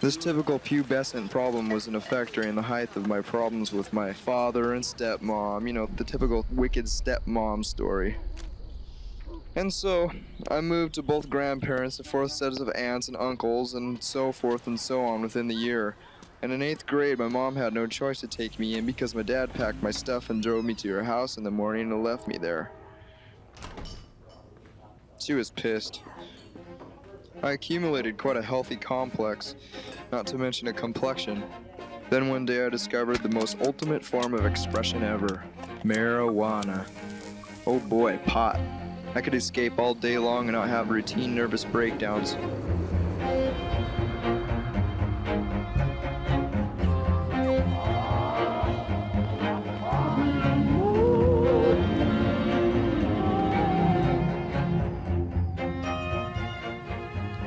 This typical pubescent problem was in effect during the height of my problems with my father and stepmom, you know, the typical wicked stepmom story. And so, I moved to both grandparents, the fourth sets of aunts and uncles, and so forth and so on within the year. And in 8th grade, my mom had no choice to take me in because my dad packed my stuff and drove me to her house in the morning and left me there. She was pissed. I accumulated quite a healthy complex, not to mention a complexion. Then one day I discovered the most ultimate form of expression ever, marijuana. Oh boy, pot. I could escape all day long and not have routine nervous breakdowns.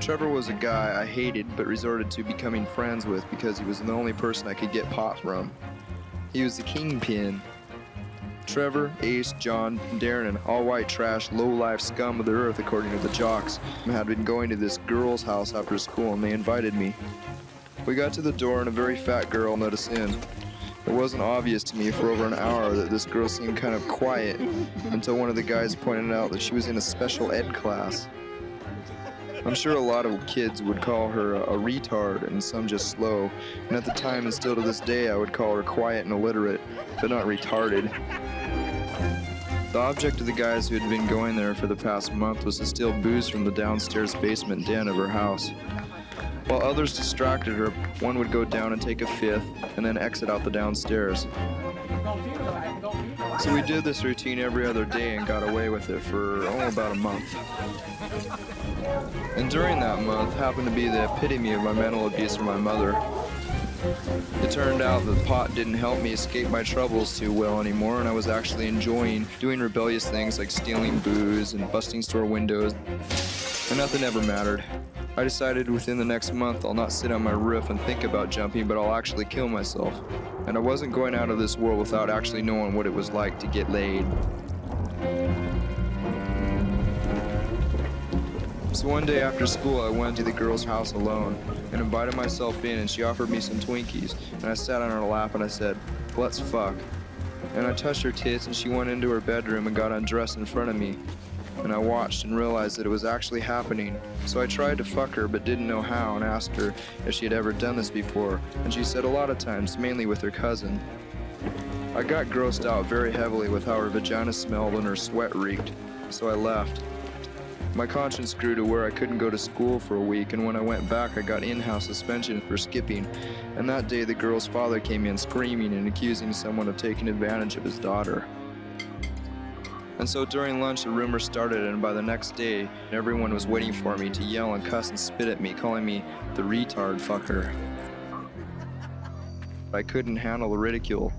Trevor was a guy I hated but resorted to becoming friends with because he was the only person I could get pot from. He was the kingpin. Trevor, Ace, John, and Darren, all white trash, low-life scum of the earth according to the jocks, had been going to this girl's house after school and they invited me. We got to the door and a very fat girl let us in. It wasn't obvious to me for over an hour that this girl seemed kind of quiet until one of the guys pointed out that she was in a special ed class. I'm sure a lot of kids would call her a retard and some just slow, and at the time and still to this day I would call her quiet and illiterate, but not retarded. The object of the guys who had been going there for the past month was to steal booze from the downstairs basement den of her house. While others distracted her, one would go down and take a fifth, and then exit out the downstairs. So we did this routine every other day and got away with it for about a month. And during that month happened to be the epitome of my mental abuse from my mother. It turned out that pot didn't help me escape my troubles too well anymore, and I was actually enjoying doing rebellious things like stealing booze and busting store windows, and nothing ever mattered. I decided within the next month I'll not sit on my roof and think about jumping, but I'll actually kill myself. And I wasn't going out of this world without actually knowing what it was like to get laid. So one day after school I went to the girl's house alone and invited myself in, and she offered me some Twinkies, and I sat on her lap and I said, "Let's fuck." And I touched her tits and she went into her bedroom and got undressed in front of me. And I watched and realized that it was actually happening. So I tried to fuck her but didn't know how and asked her if she had ever done this before, and she said a lot of times, mainly with her cousin. I got grossed out very heavily with how her vagina smelled and her sweat reeked, so I left. My conscience grew to where I couldn't go to school for a week, and when I went back I got in-house suspension for skipping, and that day the girl's father came in screaming and accusing someone of taking advantage of his daughter. And so during lunch the rumor started, and by the next day everyone was waiting for me to yell and cuss and spit at me, calling me the retard fucker. I couldn't handle the ridicule,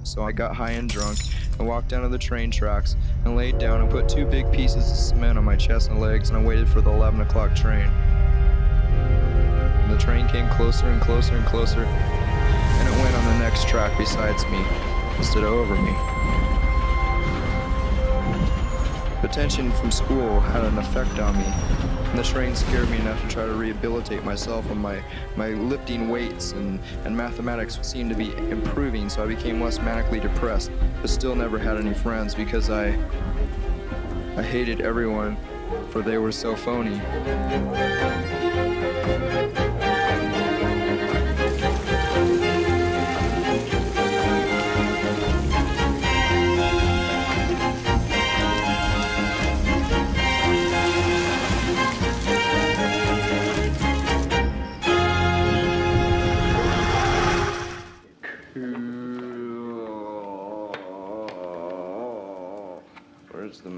so I got high and drunk and walked down to the train tracks and laid down and put 2 big pieces of cement on my chest and legs, and I waited for the 11 o'clock train. And the train came closer and closer and closer, and it went on the next track besides me instead of over me. The tension from school had an effect on me, and the train scared me enough to try to rehabilitate myself, and my lifting weights and mathematics seemed to be improving, so I became less manically depressed, but still never had any friends because I hated everyone, for they were so phony. Where's the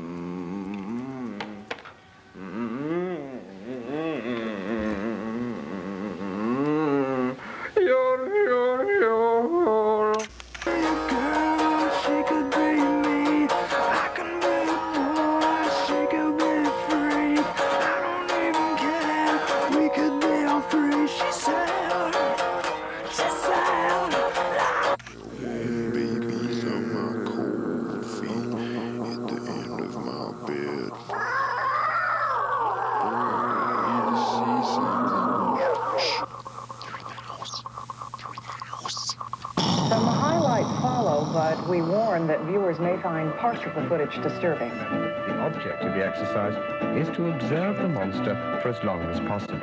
we warn that viewers may find parts of the footage disturbing. The object of the exercise is to observe the monster for as long as possible.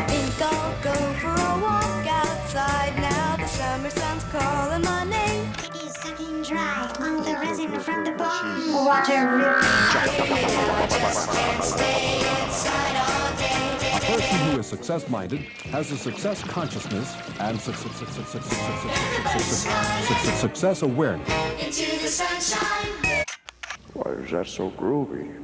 Think I'll go for a walk outside now. The summer sun's calling my name. He's sucking dry all the resin from the bone. Water. A person who is success-minded has a success consciousness and success awareness. Into the sunshine. Why is that so groovy?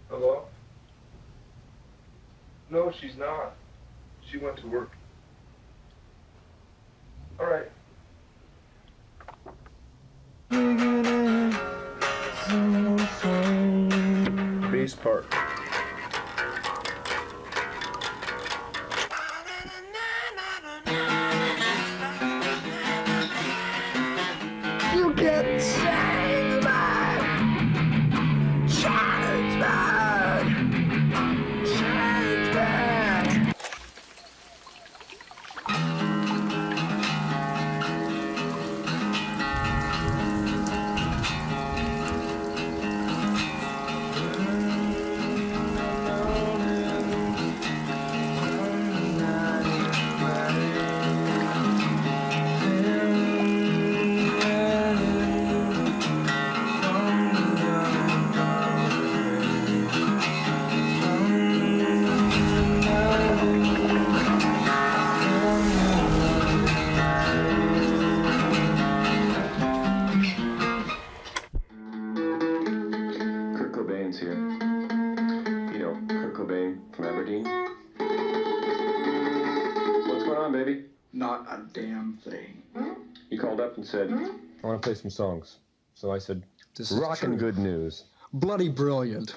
Hello? No, she's not. She went to work. All right. Bass part. You get changed, man. Changed, man. Changed, man. Kurt Cobain's here. You know, Kurt Cobain from Aberdeen. What's going on, baby? Not a damn thing. He called up and said, I want to play some songs. So I said, This is rockin' true. good news. Bloody brilliant.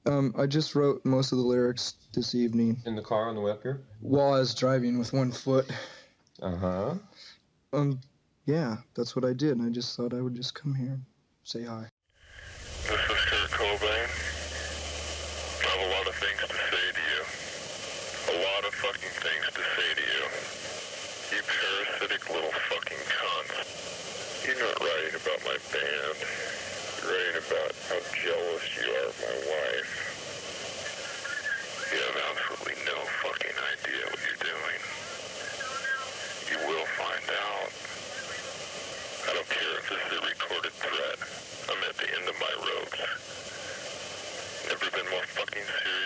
I just wrote most of the lyrics this evening In the car on the way up here? while I was driving with one foot. Uh-huh. Yeah, that's what I did, and I just thought I would just come here and say hi. This is Kurt Cobain. I have a lot of things to say to you. A lot of fucking things to say to you. You parasitic little fucking cunt. You're not writing about my band. You're writing about how jealous you are of my wife. You have absolutely no fucking idea what you're doing. You will find out. I don't care if this is a recorded threat. I'm at the end of my ropes. Never been more fucking serious